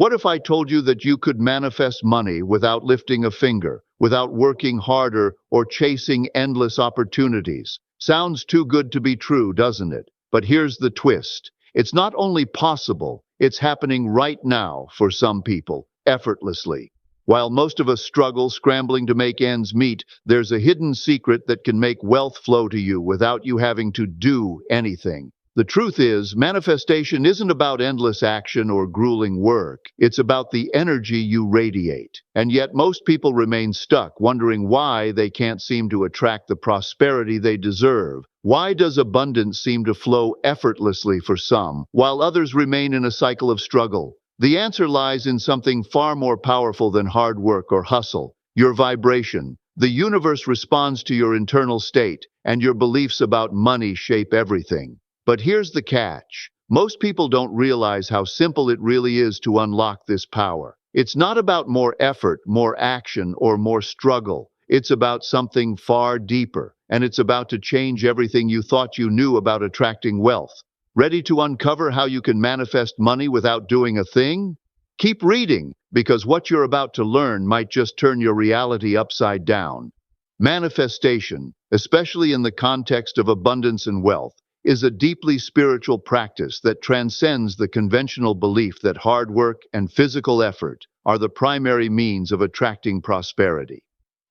What if I told you that you could manifest money without lifting a finger, without working harder or chasing endless opportunities? Sounds too good to be true, doesn't it? But here's the twist. It's not only possible, it's happening right now for some people, effortlessly. While most of us struggle scrambling to make ends meet, there's a hidden secret that can make wealth flow to you without you having to do anything. The truth is, manifestation isn't about endless action or grueling work. It's about the energy you radiate. And yet most people remain stuck, wondering why they can't seem to attract the prosperity they deserve. Why does abundance seem to flow effortlessly for some, while others remain in a cycle of struggle? The answer lies in something far more powerful than hard work or hustle: your vibration. The universe responds to your internal state, and your beliefs about money shape everything. But here's the catch. Most people don't realize how simple it really is to unlock this power. It's not about more effort, more action, or more struggle. It's about something far deeper, and it's about to change everything you thought you knew about attracting wealth. Ready to uncover how you can manifest money without doing a thing? Keep reading, because what you're about to learn might just turn your reality upside down. Manifestation, especially in the context of abundance and wealth, is a deeply spiritual practice that transcends the conventional belief that hard work and physical effort are the primary means of attracting prosperity.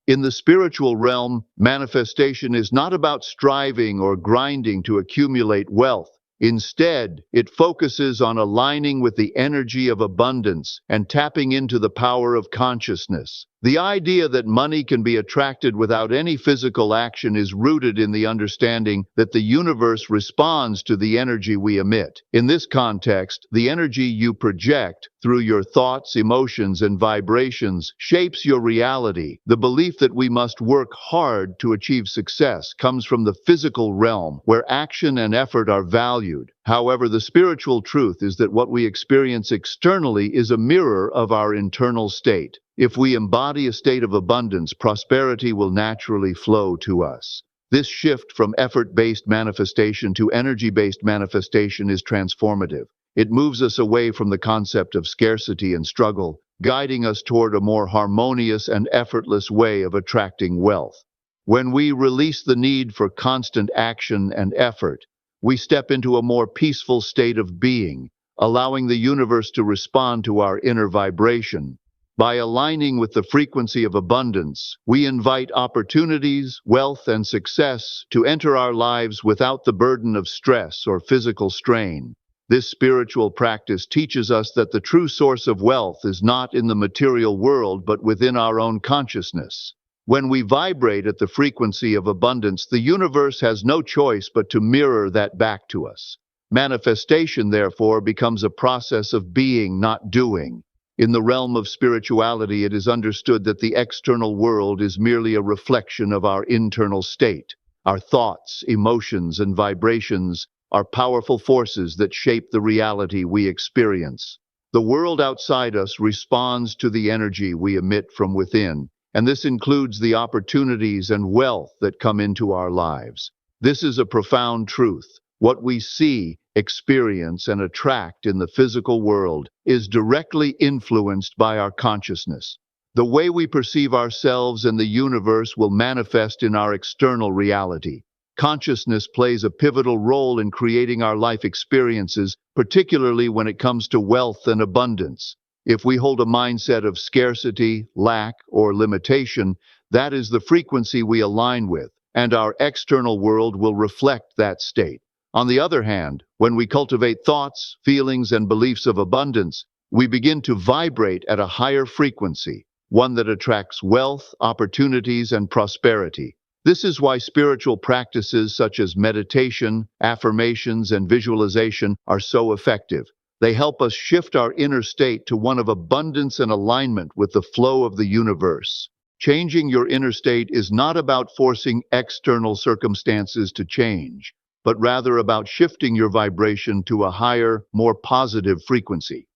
In the spiritual realm, manifestation is not about striving or grinding to accumulate wealth. Instead, it focuses on aligning with the energy of abundance and tapping into the power of consciousness. The idea that money can be attracted without any physical action is rooted in the understanding that the universe responds to the energy we emit. In this context, the energy you project through your thoughts, emotions, and vibrations shapes your reality. The belief that we must work hard to achieve success comes from the physical realm, where action and effort are valued. However, the spiritual truth is that what we experience externally is a mirror of our internal state. If we embody a state of abundance, prosperity will naturally flow to us. This shift from effort-based manifestation to energy-based manifestation is transformative. It moves us away from the concept of scarcity and struggle, guiding us toward a more harmonious and effortless way of attracting wealth. When we release the need for constant action and effort, we step into a more peaceful state of being, allowing the universe to respond to our inner vibration. By aligning with the frequency of abundance, we invite opportunities, wealth, and success to enter our lives without the burden of stress or physical strain. This spiritual practice teaches us that the true source of wealth is not in the material world but within our own consciousness. When we vibrate at the frequency of abundance, the universe has no choice but to mirror that back to us. Manifestation, therefore, becomes a process of being, not doing. In the realm of spirituality, it is understood that the external world is merely a reflection of our internal state. Our thoughts, emotions, and vibrations are powerful forces that shape the reality we experience. The world outside us responds to the energy we emit from within, and this includes the opportunities and wealth that come into our lives. This is a profound truth. What we see, experience, and attract in the physical world is directly influenced by our consciousness. The way we perceive ourselves and the universe will manifest in our external reality. Consciousness plays a pivotal role in creating our life experiences, particularly when it comes to wealth and abundance. If we hold a mindset of scarcity, lack, or limitation, that is the frequency we align with, and our external world will reflect that state. On the other hand, when we cultivate thoughts, feelings, and beliefs of abundance, we begin to vibrate at a higher frequency, one that attracts wealth, opportunities, and prosperity. This is why spiritual practices such as meditation, affirmations, and visualization are so effective. They help us shift our inner state to one of abundance and alignment with the flow of the universe. Changing your inner state is not about forcing external circumstances to change, but rather about shifting your vibration to a higher, more positive frequency.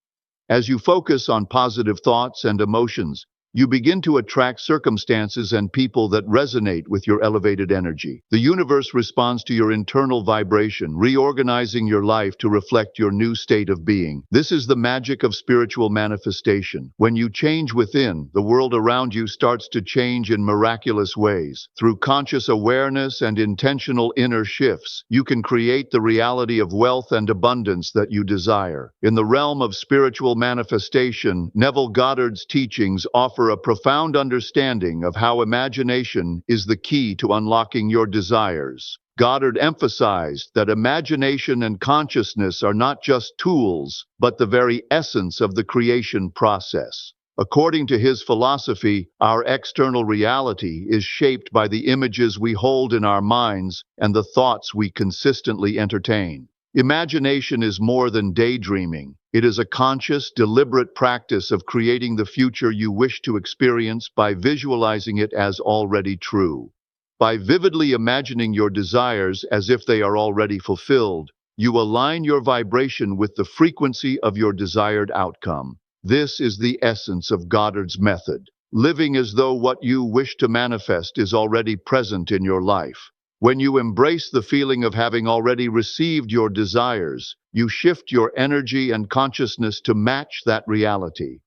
As you focus on positive thoughts and emotions, You begin to attract circumstances and people that resonate with your elevated energy. The universe responds to your internal vibration, reorganizing your life to reflect your new state of being. This is the magic of spiritual manifestation. When you change within, the world around you starts to change in miraculous ways. Through conscious awareness and intentional inner shifts, you can create the reality of wealth and abundance that you desire. In the realm of spiritual manifestation, Neville Goddard's teachings offer a profound understanding of how imagination is the key to unlocking your desires. Goddard emphasized that imagination and consciousness are not just tools, but the very essence of the creation process. According to his philosophy, our external reality is shaped by the images we hold in our minds and the thoughts we consistently entertain. Imagination is more than daydreaming. It is a conscious, deliberate practice of creating the future you wish to experience by visualizing it as already true. By vividly imagining your desires as if they are already fulfilled, you align your vibration with the frequency of your desired outcome. This is the essence of Goddard's method, living as though what you wish to manifest is already present in your life. When you embrace the feeling of having already received your desires, you shift your energy and consciousness to match that reality.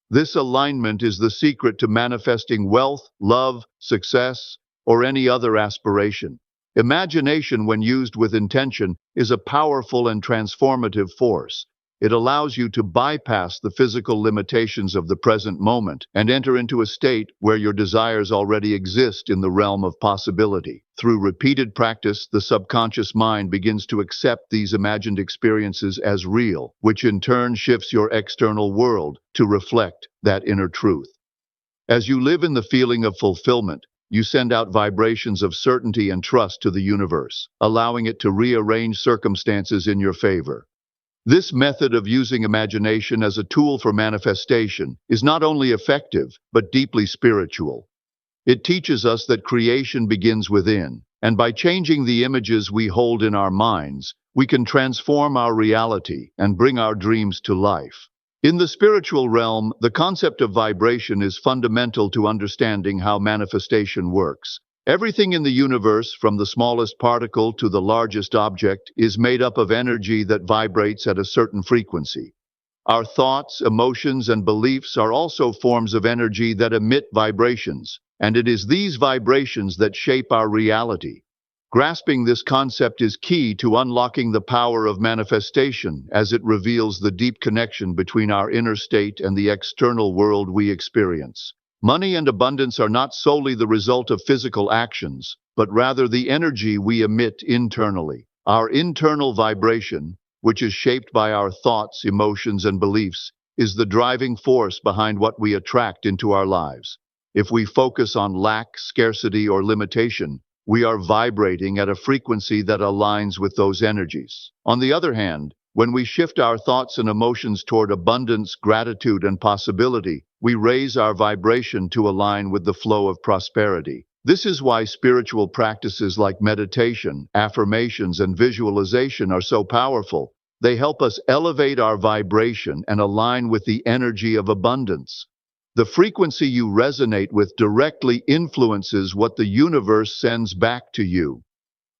This alignment is the secret to manifesting wealth, love, success, or any other aspiration. Imagination, when used with intention, is a powerful and transformative force. It allows you to bypass the physical limitations of the present moment and enter into a state where your desires already exist in the realm of possibility. Through repeated practice, the subconscious mind begins to accept these imagined experiences as real, which in turn shifts your external world to reflect that inner truth. As you live in the feeling of fulfillment, you send out vibrations of certainty and trust to the universe, allowing it to rearrange circumstances in your favor. This method of using imagination as a tool for manifestation is not only effective, but deeply spiritual. It teaches us that creation begins within, and by changing the images we hold in our minds, we can transform our reality and bring our dreams to life. In the spiritual realm, the concept of vibration is fundamental to understanding how manifestation works. Everything in the universe, from the smallest particle to the largest object, is made up of energy that vibrates at a certain frequency. Our thoughts, emotions, and beliefs are also forms of energy that emit vibrations, and it is these vibrations that shape our reality. Grasping this concept is key to unlocking the power of manifestation, as it reveals the deep connection between our inner state and the external world we experience. Money and abundance are not solely the result of physical actions, but rather the energy we emit internally. Our internal vibration, which is shaped by our thoughts, emotions, and beliefs, is the driving force behind what we attract into our lives. If we focus on lack, scarcity, or limitation, we are vibrating at a frequency that aligns with those energies. On the other hand, when we shift our thoughts and emotions toward abundance, gratitude, and possibility, we raise our vibration to align with the flow of prosperity. This is why spiritual practices like meditation, affirmations, and visualization are so powerful. They help us elevate our vibration and align with the energy of abundance. The frequency you resonate with directly influences what the universe sends back to you.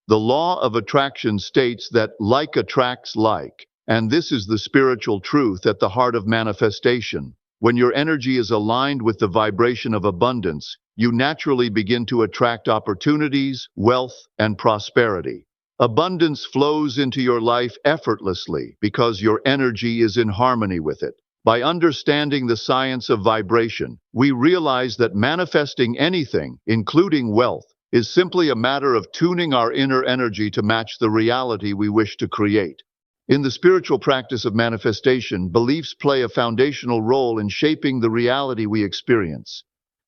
The law of attraction states that like attracts like, and this is the spiritual truth at the heart of manifestation. When your energy is aligned with the vibration of abundance, you naturally begin to attract opportunities, wealth, and prosperity. Abundance flows into your life effortlessly because your energy is in harmony with it. By understanding the science of vibration, we realize that manifesting anything, including wealth, is simply a matter of tuning our inner energy to match the reality we wish to create. In the spiritual practice of manifestation, beliefs play a foundational role in shaping the reality we experience.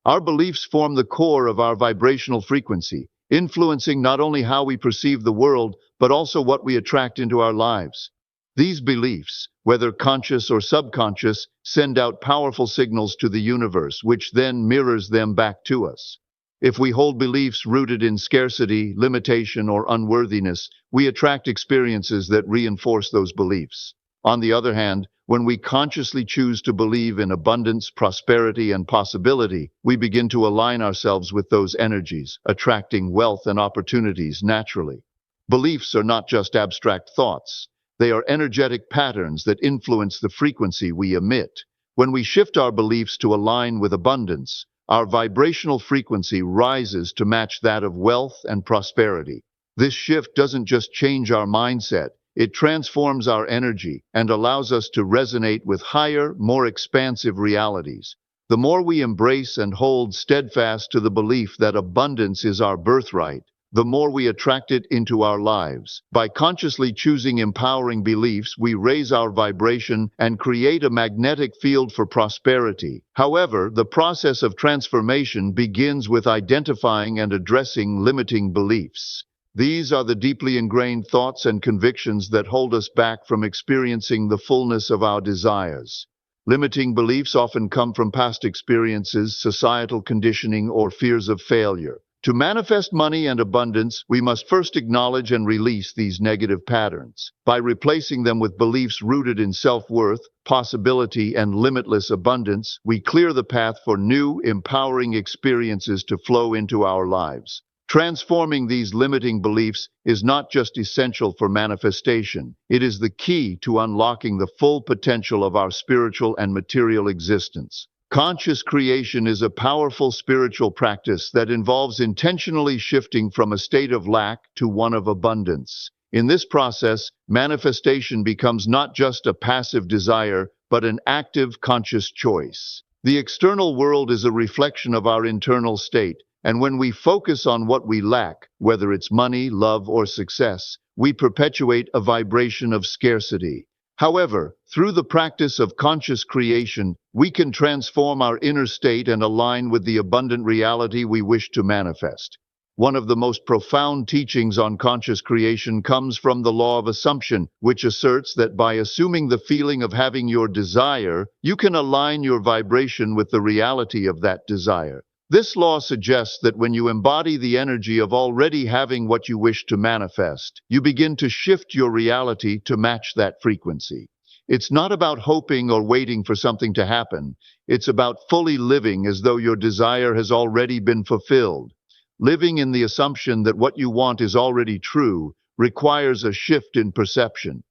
Our beliefs form the core of our vibrational frequency, influencing not only how we perceive the world, but also what we attract into our lives. These beliefs, whether conscious or subconscious, send out powerful signals to the universe, which then mirrors them back to us. If we hold beliefs rooted in scarcity, limitation, or unworthiness, we attract experiences that reinforce those beliefs. On the other hand, when we consciously choose to believe in abundance, prosperity, and possibility, we begin to align ourselves with those energies, attracting wealth and opportunities naturally. Beliefs are not just abstract thoughts. They are energetic patterns that influence the frequency we emit. When we shift our beliefs to align with abundance, our vibrational frequency rises to match that of wealth and prosperity. This shift doesn't just change our mindset, it transforms our energy and allows us to resonate with higher, more expansive realities. The more we embrace and hold steadfast to the belief that abundance is our birthright, the more we attract it into our lives. By consciously choosing empowering beliefs, we raise our vibration and create a magnetic field for prosperity. However, the process of transformation begins with identifying and addressing limiting beliefs. These are the deeply ingrained thoughts and convictions that hold us back from experiencing the fullness of our desires. Limiting beliefs often come from past experiences, societal conditioning, or fears of failure. To manifest money and abundance, we must first acknowledge and release these negative patterns. By replacing them with beliefs rooted in self-worth, possibility, and limitless abundance, we clear the path for new, empowering experiences to flow into our lives. Transforming these limiting beliefs is not just essential for manifestation, it is the key to unlocking the full potential of our spiritual and material existence. Conscious creation is a powerful spiritual practice that involves intentionally shifting from a state of lack to one of abundance. In this process, manifestation becomes not just a passive desire, but an active, conscious choice. The external world is a reflection of our internal state, and when we focus on what we lack, whether it's money, love, or success, we perpetuate a vibration of scarcity. However, through the practice of conscious creation, we can transform our inner state and align with the abundant reality we wish to manifest. One of the most profound teachings on conscious creation comes from the law of assumption, which asserts that by assuming the feeling of having your desire, you can align your vibration with the reality of that desire. This law suggests that when you embody the energy of already having what you wish to manifest, you begin to shift your reality to match that frequency. It's not about hoping or waiting for something to happen. It's about fully living as though your desire has already been fulfilled. Living in the assumption that what you want is already true requires a shift in perception.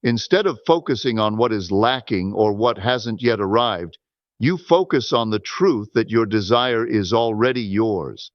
Instead of focusing on what is lacking or what hasn't yet arrived, you focus on the truth that your desire is already yours.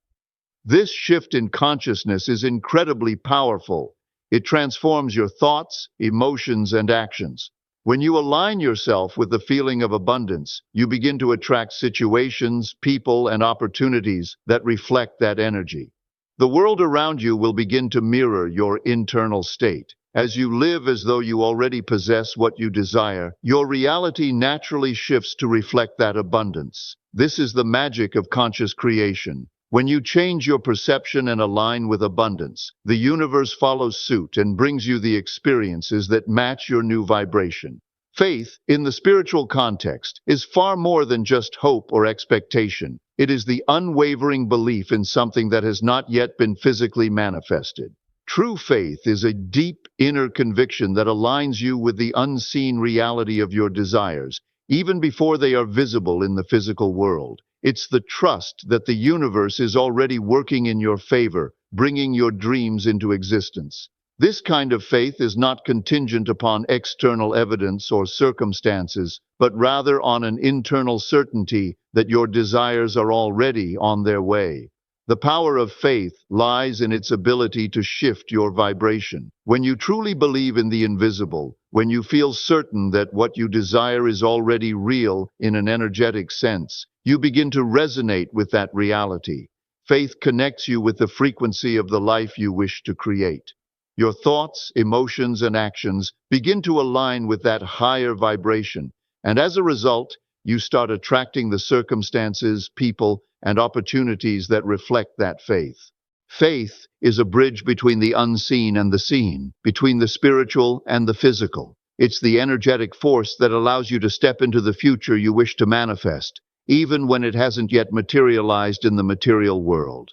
This shift in consciousness is incredibly powerful. It transforms your thoughts, emotions, and actions. When you align yourself with the feeling of abundance, you begin to attract situations, people, and opportunities that reflect that energy. The world around you will begin to mirror your internal state. As you live as though you already possess what you desire, your reality naturally shifts to reflect that abundance. This is the magic of conscious creation. When you change your perception and align with abundance, the universe follows suit and brings you the experiences that match your new vibration. Faith, in the spiritual context, is far more than just hope or expectation. It is the unwavering belief in something that has not yet been physically manifested. True faith is a deep inner conviction that aligns you with the unseen reality of your desires, even before they are visible in the physical world. It's the trust that the universe is already working in your favor, bringing your dreams into existence. This kind of faith is not contingent upon external evidence or circumstances, but rather on an internal certainty that your desires are already on their way. The power of faith lies in its ability to shift your vibration. When you truly believe in the invisible, when you feel certain that what you desire is already real in an energetic sense, you begin to resonate with that reality. Faith connects you with the frequency of the life you wish to create. Your thoughts, emotions, and actions begin to align with that higher vibration, and as a result, you start attracting the circumstances, people, and opportunities that reflect that faith. Faith is a bridge between the unseen and the seen, between the spiritual and the physical. It's the energetic force that allows you to step into the future you wish to manifest, even when it hasn't yet materialized in the material world.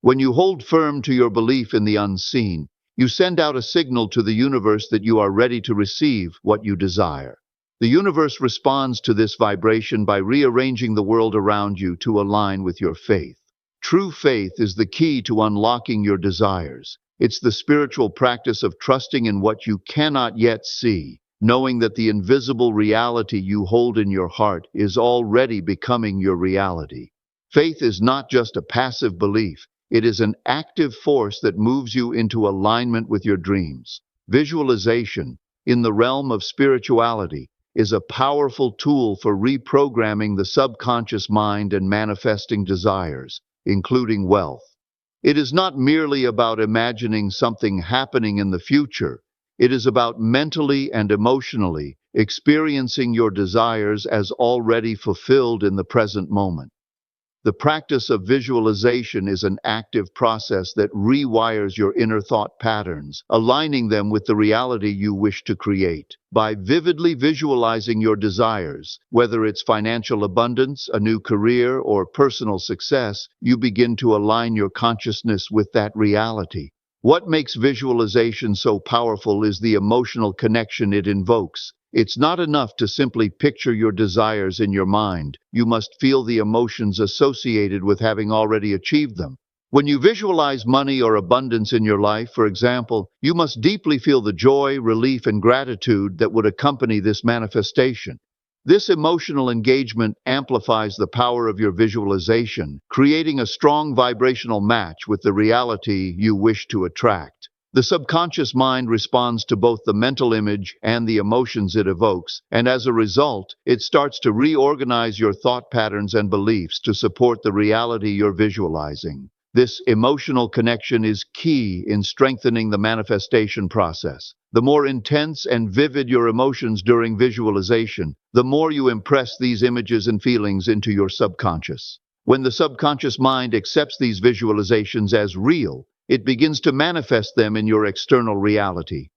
When you hold firm to your belief in the unseen, You send out a signal to the universe that you are ready to receive what you desire. The universe responds to this vibration by rearranging the world around you to align with your faith. True faith is the key to unlocking your desires. It's the spiritual practice of trusting in what you cannot yet see, knowing that the invisible reality you hold in your heart is already becoming your reality. Faith is not just a passive belief, it is an active force that moves you into alignment with your dreams. Visualization, in the realm of spirituality, is a powerful tool for reprogramming the subconscious mind and manifesting desires, including wealth. It is not merely about imagining something happening in the future. It is about mentally and emotionally experiencing your desires as already fulfilled in the present moment. The practice of visualization is an active process that rewires your inner thought patterns, aligning them with the reality you wish to create. By vividly visualizing your desires, whether it's financial abundance, a new career, or personal success, you begin to align your consciousness with that reality. What makes visualization so powerful is the emotional connection it invokes. It's not enough to simply picture your desires in your mind. You must feel the emotions associated with having already achieved them. When you visualize money or abundance in your life, for example, you must deeply feel the joy, relief, and gratitude that would accompany this manifestation. This emotional engagement amplifies the power of your visualization, creating a strong vibrational match with the reality you wish to attract. The subconscious mind responds to both the mental image and the emotions it evokes, and as a result, it starts to reorganize your thought patterns and beliefs to support the reality you're visualizing. This emotional connection is key in strengthening the manifestation process. The more intense and vivid your emotions during visualization, the more you impress these images and feelings into your subconscious. When the subconscious mind accepts these visualizations as real, it begins to manifest them in your external reality.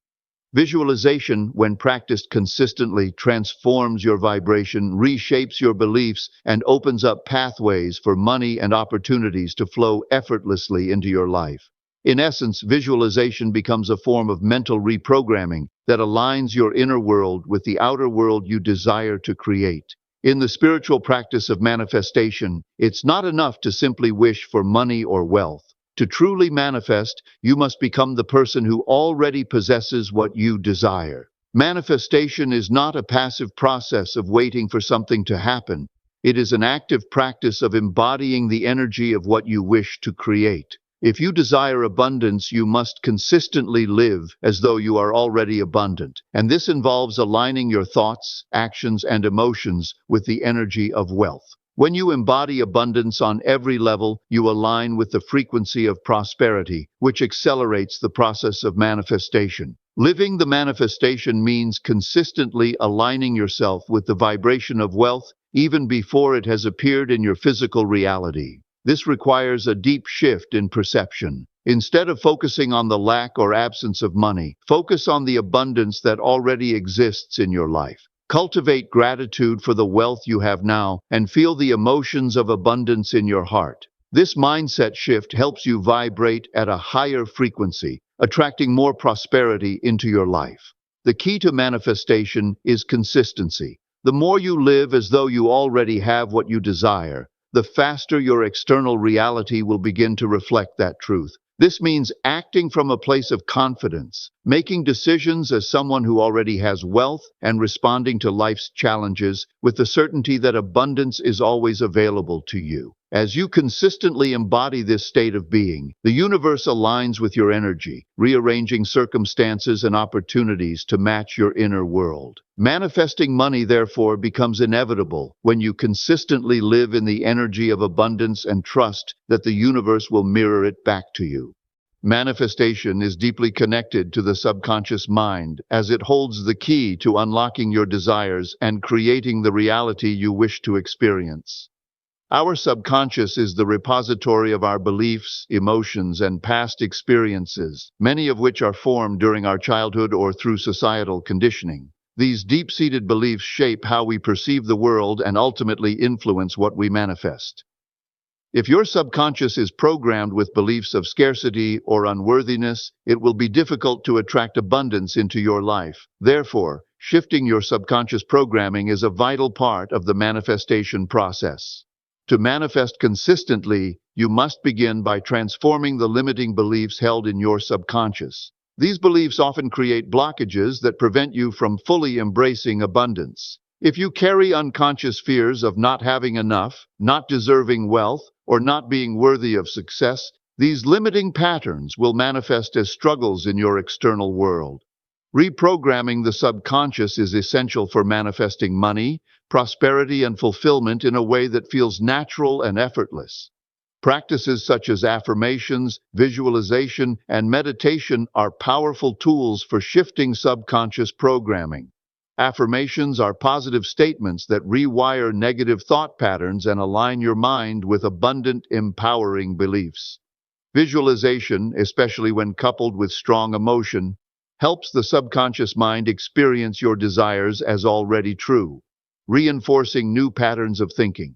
Visualization, when practiced consistently, transforms your vibration, reshapes your beliefs, and opens up pathways for money and opportunities to flow effortlessly into your life. In essence, visualization becomes a form of mental reprogramming that aligns your inner world with the outer world you desire to create. In the spiritual practice of manifestation, it's not enough to simply wish for money or wealth. To truly manifest, you must become the person who already possesses what you desire. Manifestation is not a passive process of waiting for something to happen. It is an active practice of embodying the energy of what you wish to create. If you desire abundance, you must consistently live as though you are already abundant. And this involves aligning your thoughts, actions, and emotions with the energy of wealth. When you embody abundance on every level, you align with the frequency of prosperity, which accelerates the process of manifestation. Living the manifestation means consistently aligning yourself with the vibration of wealth even before it has appeared in your physical reality. This requires a deep shift in perception. Instead of focusing on the lack or absence of money, focus on the abundance that already exists in your life. Cultivate gratitude for the wealth you have now and feel the emotions of abundance in your heart. This mindset shift helps you vibrate at a higher frequency, attracting more prosperity into your life. The key to manifestation is consistency. The more you live as though you already have what you desire, the faster your external reality will begin to reflect that truth. This means acting from a place of confidence, making decisions as someone who already has wealth, and responding to life's challenges with the certainty that abundance is always available to you. As you consistently embody this state of being, the universe aligns with your energy, rearranging circumstances and opportunities to match your inner world. Manifesting money, therefore, becomes inevitable when you consistently live in the energy of abundance and trust that the universe will mirror it back to you. Manifestation is deeply connected to the subconscious mind, as it holds the key to unlocking your desires and creating the reality you wish to experience. Our subconscious is the repository of our beliefs, emotions, and past experiences, many of which are formed during our childhood or through societal conditioning. These deep-seated beliefs shape how we perceive the world and ultimately influence what we manifest. If your subconscious is programmed with beliefs of scarcity or unworthiness, it will be difficult to attract abundance into your life. Therefore, shifting your subconscious programming is a vital part of the manifestation process. To manifest consistently, you must begin by transforming the limiting beliefs held in your subconscious. These beliefs often create blockages that prevent you from fully embracing abundance. If you carry unconscious fears of not having enough, not deserving wealth, or not being worthy of success, these limiting patterns will manifest as struggles in your external world. Reprogramming the subconscious is essential for manifesting money, prosperity, and fulfillment in a way that feels natural and effortless. Practices such as affirmations, visualization, and meditation are powerful tools for shifting subconscious programming. Affirmations are positive statements that rewire negative thought patterns and align your mind with abundant, empowering beliefs. Visualization, especially when coupled with strong emotion, helps the subconscious mind experience your desires as already true, reinforcing new patterns of thinking.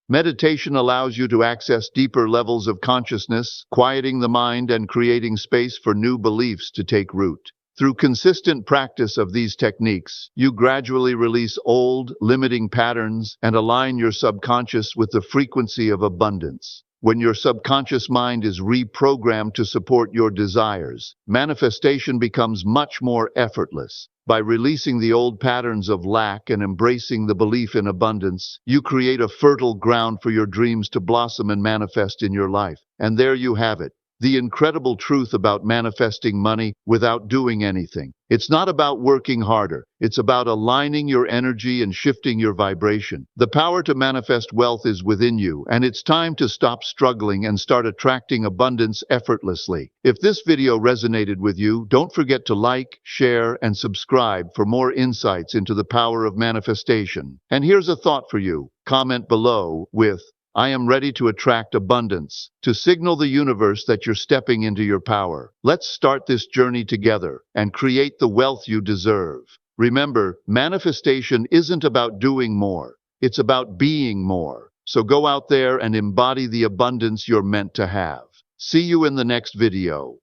Meditation allows you to access deeper levels of consciousness, quieting the mind and creating space for new beliefs to take root. Through consistent practice of these techniques, you gradually release old, limiting patterns and align your subconscious with the frequency of abundance. When your subconscious mind is reprogrammed to support your desires, manifestation becomes much more effortless. By releasing the old patterns of lack and embracing the belief in abundance, you create a fertile ground for your dreams to blossom and manifest in your life. And there you have it. The incredible truth about manifesting money without doing anything. It's not about working harder. It's about aligning your energy and shifting your vibration. The power to manifest wealth is within you, and it's time to stop struggling and start attracting abundance effortlessly. If this video resonated with you, don't forget to like, share, and subscribe for more insights into the power of manifestation. And here's a thought for you. Comment below with "I am ready to attract abundance," to signal the universe that you're stepping into your power. Let's start this journey together and create the wealth you deserve. Remember, manifestation isn't about doing more. It's about being more. So go out there and embody the abundance you're meant to have. See you in the next video.